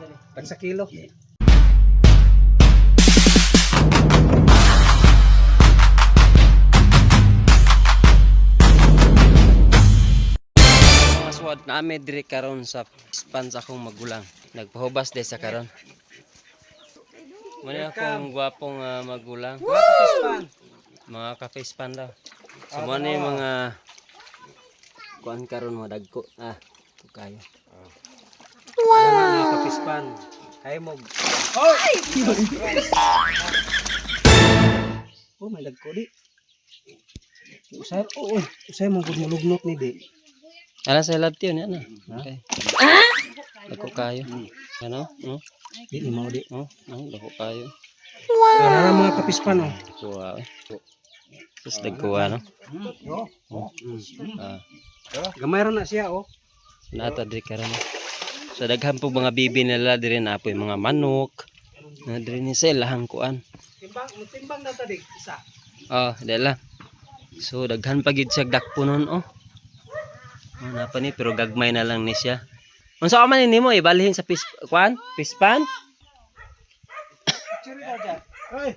Tag sa kilo. Maswad na ame diri karon sa span sa akong magulang. Nagpahubas de sa karon. Muna akong gwapong magulang. Mga kapispan. Mga kapispan daw. So mo ni mga kuan karon mga dagko. Ito kayo. Mga kapispan. Kaya mo. Hoy! Oh, may dagko di. Usay mo gud mulugnot ni di. Ala sa lab tiyo niya na. Okay. Dako kayo. Ano? No? Di ni mao di. Dako kayo. Para mga kapispan oh. Wow. Tapos dagkuha no? Gamay ra na siya oh. Nata diri karon. So daghan po mga bibi nila diri na po mga manok. Na diri ni sa ilahang kuan. Timbang na ta di isa. Dala. So daghan pa gid siya dakpunon oh. Napa ni pero gagmay na lang ni siya. Unsa ka man nimo ibalhin sa kuan? Pispan? Chiri ka dyan. Hoy.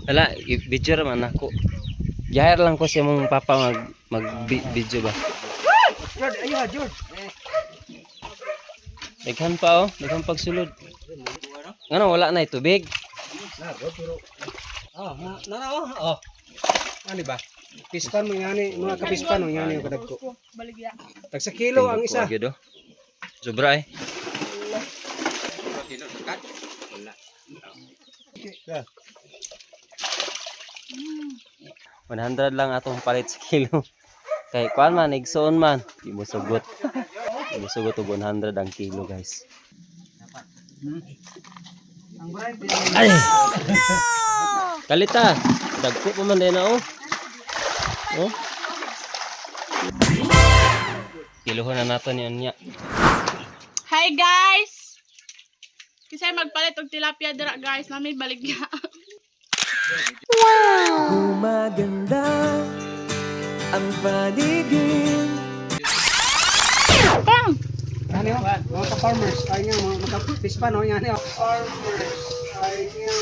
Wala, i-video man ako. Gihire lang ko siya mong papa mag-video ba. George, ayo George. Daghan pa oh, daghan pagsulod. Ngano wala na tubig? Oh. Ano ba? Pispan mo yani, mga kapispan mo yani yung kadagko. Tag sa kilo ang isa. Gyud oh. Sobra eh. Okay. 100 lang atong palit sa kilo. Kay kuan man igsoon man, di mo sugot. Di mo sugot og 100 ang kilo, guys. Ay. Kalita, dagko pa man din na oh. Oh. Kilohon na nato ni anya. Hi guys! Kasi magpalit og tilapia dira guys, namin baligya. Gumaganda ang paligid. Pang! Ano yun? Mga ka-farmers. Ay nga, mga kapispan oh. Yani oh. Farmers. Ay nga.